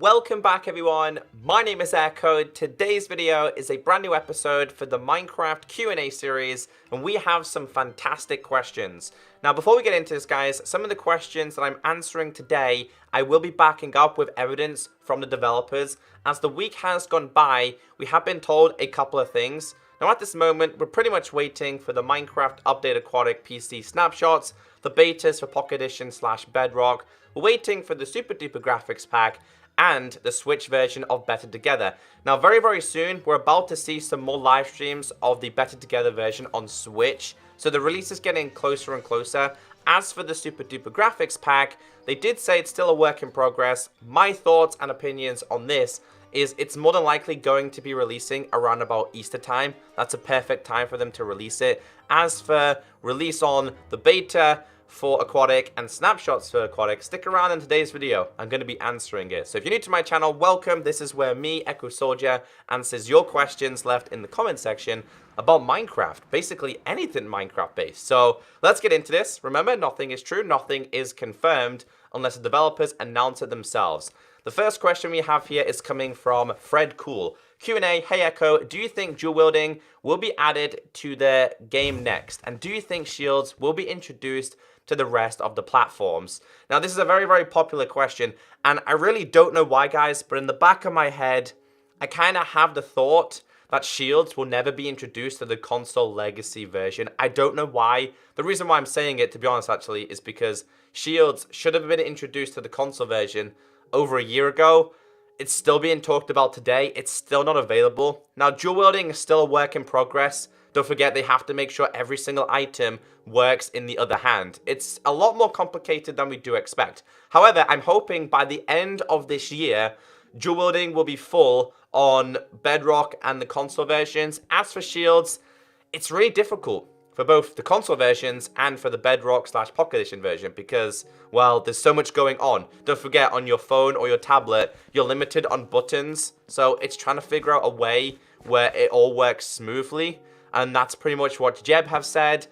Welcome back everyone, my name is Echo. Today's video is a brand new episode for the Minecraft Q&A series, and we have some fantastic questions. Now before we get into this guys, some of the questions that I'm answering today, I will be backing up with evidence from the developers. As the week has gone by, we have been told a couple of things. Now at this moment, we're pretty much waiting for the Minecraft Update Aquatic PC snapshots, the betas for Pocket Edition / Bedrock, we're waiting for the super duper graphics pack, and the Switch version of Better Together. Now very soon, we're about to see some more live streams of the Better Together version on Switch, so the release is getting closer and closer. As for the super duper graphics pack, they did say it's still a work in progress. My thoughts and opinions on this is it's more than likely going to be releasing around about Easter time. That's a perfect time for them to release it. As for release on the beta for Aquatic and snapshots for Aquatic, stick around in today's video. I'm going to be answering it. So if you're new to my channel, welcome. This is where me, ECKOSOLDIER, answers your questions left in the comment section about Minecraft. Basically anything Minecraft based. So let's get into this. Remember, nothing is true, nothing is confirmed unless the developers announce it themselves. The first question we have here is coming from Fred Cool. Q&A, hey Echo, do you think dual wielding will be added to the game next? And do you think shields will be introduced to the rest of the platforms? Now this is a very popular question, and I really don't know why guys, but in the back of my head, I kind of have the thought that shields will never be introduced to the console legacy version. I don't know why. The reason why I'm saying it, to be honest actually, is because shields should have been introduced to the console version over a year ago. It's still being talked about today. It's still not available. Now, dual wielding is still a work in progress. Don't forget, they have to make sure every single item works in the other hand. It's a lot more complicated than we do expect. However, I'm hoping by the end of this year, dual wielding will be full on Bedrock and the console versions. As for shields, it's really difficult for both the console versions and for the Bedrock / Pocket Edition version because, well, there's so much going on. Don't forget, on your phone or your tablet, you're limited on buttons, so it's trying to figure out a way where it all works smoothly, and that's pretty much what Jeb have said.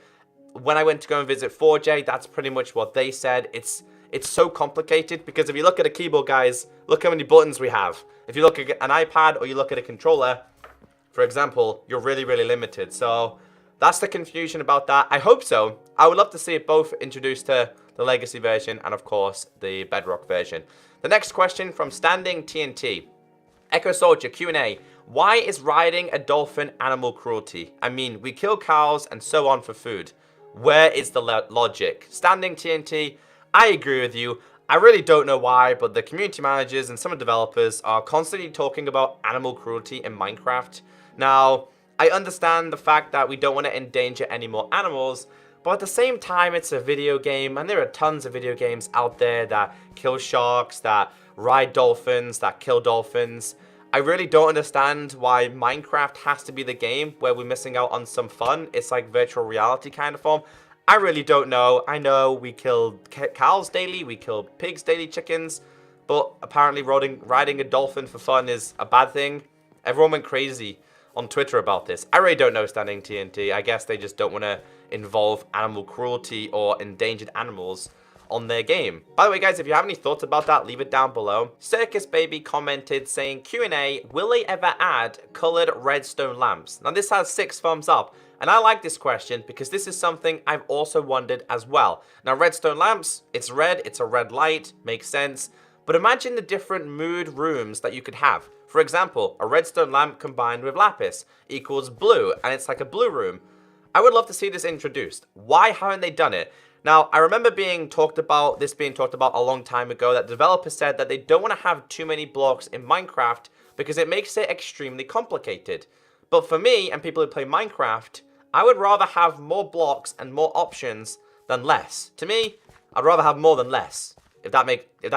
When I went to go and visit 4J, that's pretty much what they said. It's so complicated because if you look at a keyboard, guys, look how many buttons we have. If you look at an iPad or you look at a controller, for example, you're really limited. So that's the confusion about that. I hope so. I would love to see it both introduced to the Legacy version and, of course, the Bedrock version. The next question from Standing TNT. ECKOSOLDIER Q&A. Why is riding a dolphin animal cruelty? I mean, we kill cows and so on for food. Where is the logic? Standing TNT, I agree with you. I really don't know why, but the community managers and some of the developers are constantly talking about animal cruelty in Minecraft. Now, I understand the fact that we don't want to endanger any more animals, but at the same time, it's a video game, and there are tons of video games out there that kill sharks, that ride dolphins, that kill dolphins. I really don't understand why Minecraft has to be the game where we're missing out on some fun. It's like virtual reality kind of form. I really don't know. I know we kill cows daily, we kill pigs daily, chickens, but apparently riding a dolphin for fun is a bad thing. Everyone went crazy on Twitter about this. I really don't know, Standing TNT. I guess they just don't want to involve animal cruelty or endangered animals on their game. By the way, guys, if you have any thoughts about that, leave it down below. Circus Baby commented saying, Q&A, will they ever add colored redstone lamps? Now, this has 6 thumbs up, and I like this question because this is something I've also wondered as well. Now, redstone lamps, it's red, it's a red light, makes sense. But imagine the different mood rooms that you could have. For example, a redstone lamp combined with lapis equals blue, and it's like a blue room. I would love to see this introduced. Why haven't they done it? Now, I remember this being talked about a long time ago, that developers said that they don't want to have too many blocks in Minecraft because it makes it extremely complicated. But for me and people who play Minecraft, I would rather have more blocks and more options than less. To me, I'd rather have more than less, if that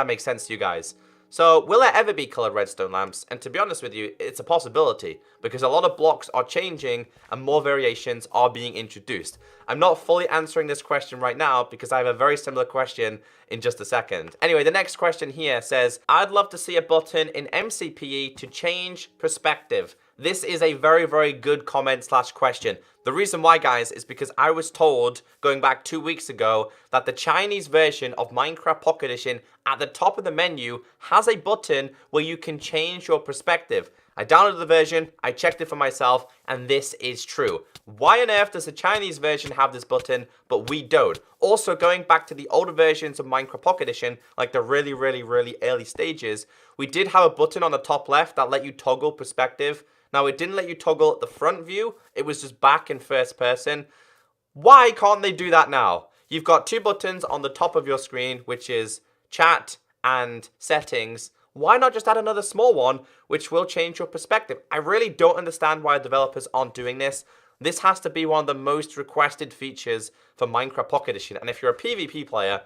makes sense to you guys. So, will there ever be colored redstone lamps? And to be honest with you, it's a possibility, because a lot of blocks are changing and more variations are being introduced. I'm not fully answering this question right now, because I have a very similar question in just a second. Anyway, the next question here says, I'd love to see a button in MCPE to change perspective. this is a very, very good comment slash question. The reason why, guys, is because I was told going back 2 weeks ago that the Chinese version of Minecraft Pocket Edition at the top of the menu has a button where you can change your perspective. I downloaded the version, I checked it for myself, and this is true. Why on earth does the Chinese version have this button, but we don't? Also, going back to the older versions of Minecraft Pocket Edition, like the really, really, really early stages, we did have a button on the top left that let you toggle perspective. Now, it didn't let you toggle the front view, it was just back in first person. Why can't they do that now? You've got two buttons on the top of your screen, which is chat and settings. Why not just add another small one, which will change your perspective? I really don't understand why developers aren't doing this. This has to be one of the most requested features for Minecraft Pocket Edition, and if you're a PvP player,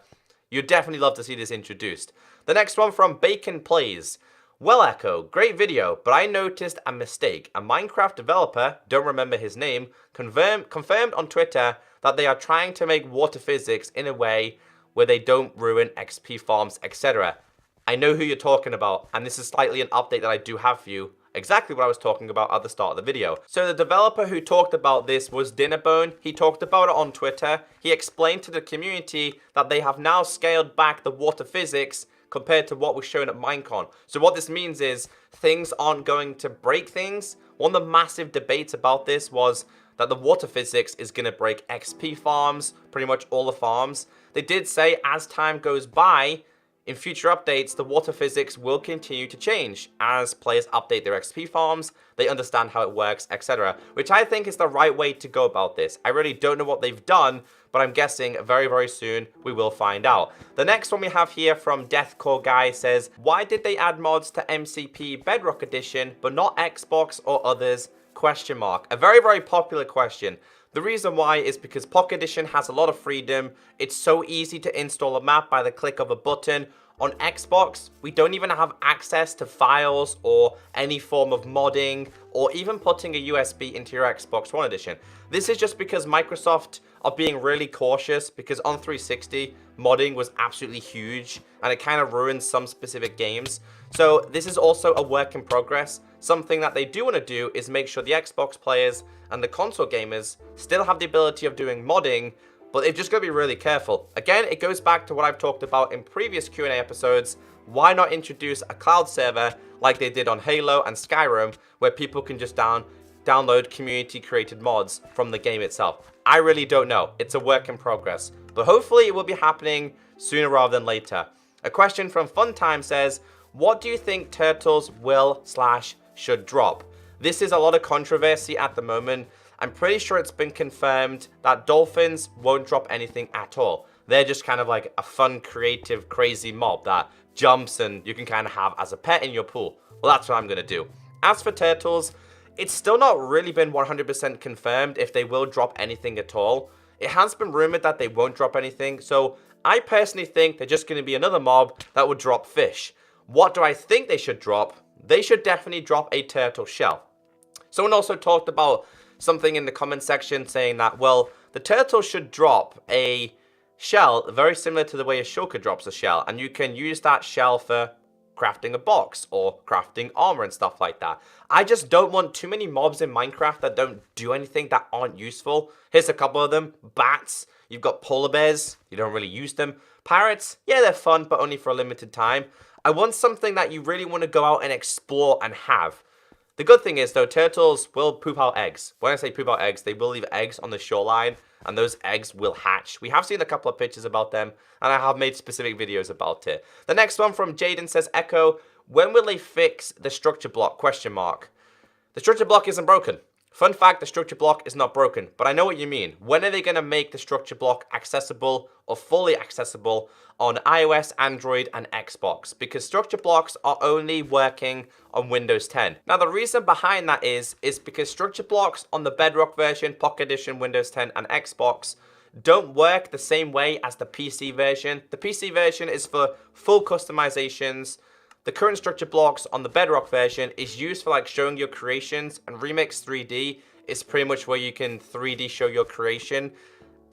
you'd definitely love to see this introduced. The next one from Bacon Plays. Well, Echo, great video, but I noticed a mistake. A Minecraft developer, don't remember his name, confirmed on Twitter that they are trying to make water physics in a way where they don't ruin XP farms, etc. I know who you're talking about, and this is slightly an update that I do have for you. Exactly what I was talking about at the start of the video. So the developer who talked about this was Dinnerbone. He talked about it on Twitter. He explained to the community that they have now scaled back the water physics compared to what was shown at Minecon. So what this means is things aren't going to break things. One of the massive debates about this was that the water physics is going to break XP farms, pretty much all the farms. They did say as time goes by, in future updates, the water physics will continue to change as players update their XP farms, they understand how it works, etc. Which I think is the right way to go about this. I really don't know what they've done, but I'm guessing very, very soon we will find out. The next one we have here from Deathcore Guy says, why did they add mods to MCP Bedrock Edition, but not Xbox or others? Question mark. A very, very popular question. The reason why is because Pocket Edition has a lot of freedom. It's so easy to install a map by the click of a button. On Xbox, we don't even have access to files or any form of modding or even putting a USB into your Xbox One Edition. This is just because Microsoft are being really cautious because on 360, modding was absolutely huge and it kind of ruins some specific games. So this is also a work in progress. Something that they do want to do is make sure the Xbox players and the console gamers still have the ability of doing modding, but they've just got to be really careful. Again, it goes back to what I've talked about in previous Q&A episodes. Why not introduce a cloud server like they did on Halo and Skyrim, where people can just download community-created mods from the game itself? I really don't know. It's a work in progress, but hopefully it will be happening sooner rather than later. A question from Funtime says, what do you think Turtles will/should drop? This is a lot of controversy at the moment. I'm pretty sure it's been confirmed that dolphins won't drop anything at all. They're just kind of like a fun, creative, crazy mob that jumps and you can kind of have as a pet in your pool. Well, that's what I'm going to do. As for turtles, it's still not really been 100% confirmed if they will drop anything at all. It has been rumored that they won't drop anything, so I personally think they're just going to be another mob that would drop fish. What do I think they should drop? They should definitely drop a turtle shell. Someone also talked about something in the comment section saying that, well, the turtle should drop a shell very similar to the way a shulker drops a shell, and you can use that shell for crafting a box or crafting armor and stuff like that. I just don't want too many mobs in Minecraft that don't do anything, that aren't useful. Here's a couple of them. Bats. You've got polar bears. You don't really use them. Parrots. Yeah, they're fun, but only for a limited time. I want something that you really want to go out and explore and have. The good thing is, though, turtles will poop out eggs. When I say poop out eggs, they will leave eggs on the shoreline, and those eggs will hatch. We have seen a couple of pictures about them, and I have made specific videos about it. The next one from Jaden says, Echo, when will they fix the structure block? Question mark. The structure block isn't broken. Fun fact, the structure block is not broken, but I know what you mean. When are they going to make the structure block accessible or fully accessible on iOS, Android, and Xbox? Because structure blocks are only working on Windows 10. Now, the reason behind that is because structure blocks on the Bedrock version, Pocket Edition, Windows 10, and Xbox don't work the same way as the PC version. The PC version is for full customizations. The current structure blocks on the Bedrock version is used for like showing your creations, and Remix 3D is pretty much where you can 3D show your creation.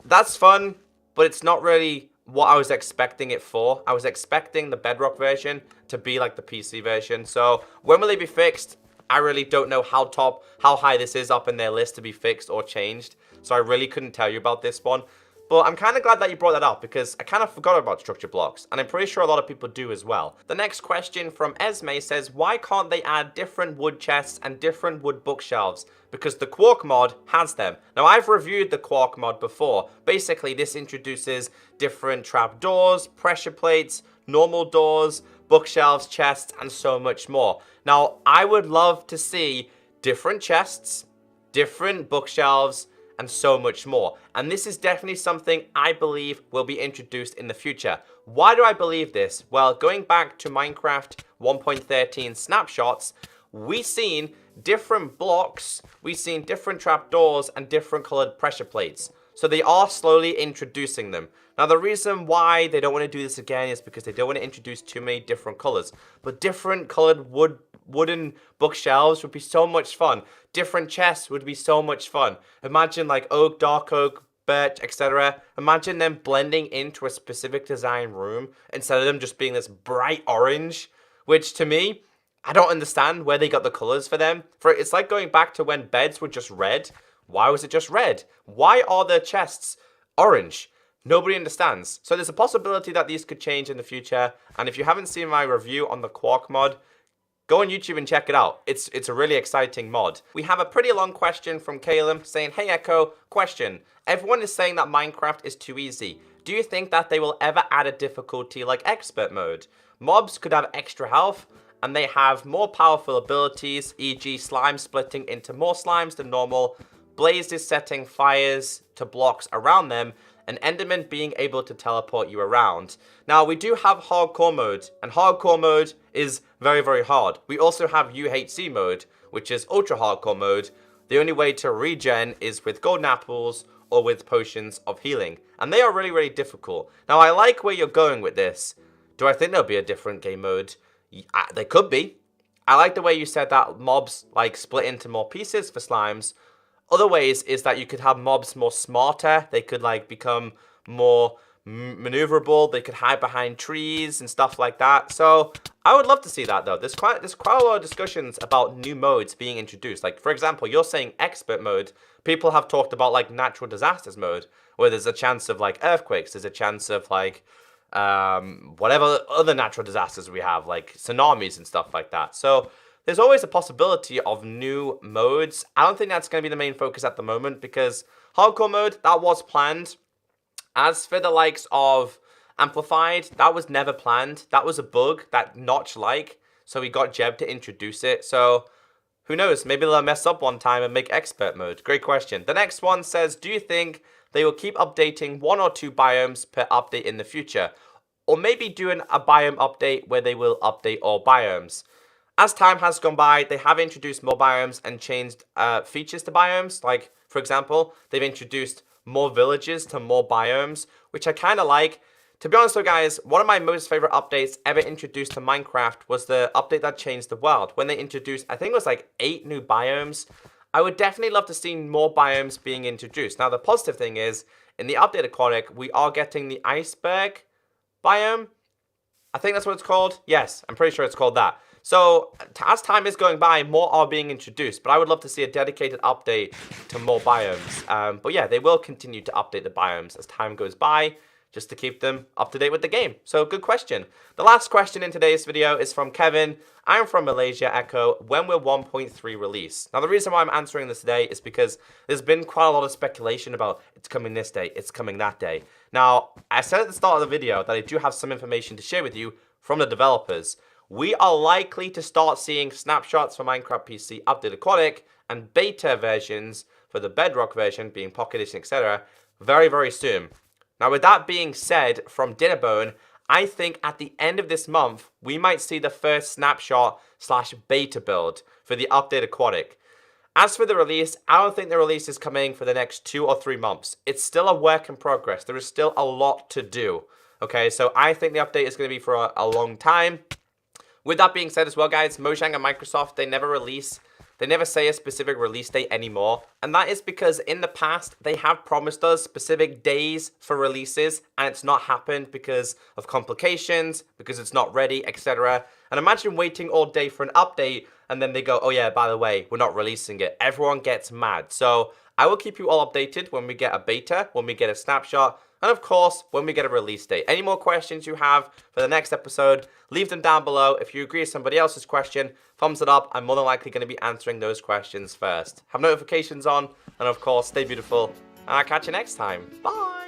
That's fun, but it's not really what I was expecting it for. I was expecting the Bedrock version to be like the PC version. So when will they be fixed? I really don't know how high this is up in their list to be fixed or changed. So I really couldn't tell you about this one. But I'm kind of glad that you brought that up because I kind of forgot about structure blocks, and I'm pretty sure a lot of people do as well. The next question from Esme says, why can't they add different wood chests and different wood bookshelves? Because the Quark mod has them. Now, I've reviewed the Quark mod before. Basically, this introduces different trapdoors, pressure plates, normal doors, bookshelves, chests, and so much more. Now, I would love to see different chests, different bookshelves, and so much more. And this is definitely something I believe will be introduced in the future. Why do I believe this? Well, going back to Minecraft 1.13 snapshots, we've seen different blocks, we've seen different trapdoors, and different colored pressure plates. So they are slowly introducing them. Now, the reason why they don't want to do this again is because they don't want to introduce too many different colors. But different colored wooden bookshelves would be so much fun. Different chests would be so much fun. Imagine like oak, dark oak, birch, etc. Imagine them blending into a specific design room instead of them just being this bright orange, which to me, I don't understand where they got the colors for them. It's like going back to when beds were just red. Why was it just red? Why are the chests orange? Nobody understands. So there's a possibility that these could change in the future. And if you haven't seen my review on the Quark mod, go on YouTube and check it out. It's a really exciting mod. We have a pretty long question from Caleb saying, hey Echo, question. Everyone is saying that Minecraft is too easy. Do you think that they will ever add a difficulty like expert mode? Mobs could have extra health and they have more powerful abilities, e.g. slime splitting into more slimes than normal, blazes setting fires to blocks around them, and Enderman being able to teleport you around. Now, we do have hardcore mode, and hardcore mode is very, very hard. We also have UHC mode, which is ultra hardcore mode. The only way to regen is with golden apples or with potions of healing, and they are really, really difficult. Now, I like where you're going with this. Do I think there'll be a different game mode? There could be. I like the way you said that mobs like split into more pieces for slimes. Other ways is that you could have mobs more smarter. They could like become more maneuverable. They could hide behind trees and stuff like that. So I would love to see that though. There's quite a lot of discussions about new modes being introduced. Like for example, you're saying expert mode. People have talked about like natural disasters mode, where there's a chance of like earthquakes. There's a chance of like whatever other natural disasters we have, like tsunamis and stuff like that. So there's always a possibility of new modes. I don't think that's going to be the main focus at the moment because hardcore mode, that was planned. As for the likes of Amplified, that was never planned. That was a bug that Notch liked, so we got Jeb to introduce it. So who knows, maybe they'll mess up one time and make expert mode. Great question. The next one says, do you think they will keep updating 1 or 2 biomes per update in the future? Or maybe doing a biome update where they will update all biomes? As time has gone by, they have introduced more biomes and changed features to biomes. Like, for example, they've introduced more villages to more biomes, which I kind of like. To be honest though, guys, one of my most favorite updates ever introduced to Minecraft was the update that changed the world. When they introduced, I think it was like 8 new biomes. I would definitely love to see more biomes being introduced. Now, the positive thing is, in the update aquatic, we are getting the iceberg biome. I think that's what it's called. Yes, I'm pretty sure it's called that. So, as time is going by, more are being introduced, but I would love to see a dedicated update to more biomes. But yeah, they will continue to update the biomes as time goes by, just to keep them up to date with the game. So, good question. The last question in today's video is from Kevin. I'm from Malaysia, Echo. When will 1.3 release? Now, the reason why I'm answering this today is because there's been quite a lot of speculation about it's coming this day, it's coming that day. Now, I said at the start of the video that I do have some information to share with you from the developers. We are likely to start seeing snapshots for Minecraft PC Update Aquatic and beta versions for the Bedrock version, being Pocket Edition, etc., very, very soon. Now, with that being said, from Dinnerbone, I think at the end of this month, we might see the first snapshot / beta build for the Update Aquatic. As for the release, I don't think the release is coming for the next 2 or 3 months. It's still a work in progress. There is still a lot to do. Okay, so I think the update is going to be for a long time. With that being said as well, guys, Mojang and Microsoft, they never say a specific release date anymore. And that is because in the past, they have promised us specific days for releases, and it's not happened because of complications, because it's not ready, etc. And imagine waiting all day for an update, and then they go, oh yeah, by the way, we're not releasing it. Everyone gets mad. So I will keep you all updated when we get a beta, when we get a snapshot, and of course, when we get a release date. Any more questions you have for the next episode, leave them down below. If you agree with somebody else's question, thumbs it up. I'm more than likely going to be answering those questions first. Have notifications on, and of course, stay beautiful. And I'll catch you next time. Bye!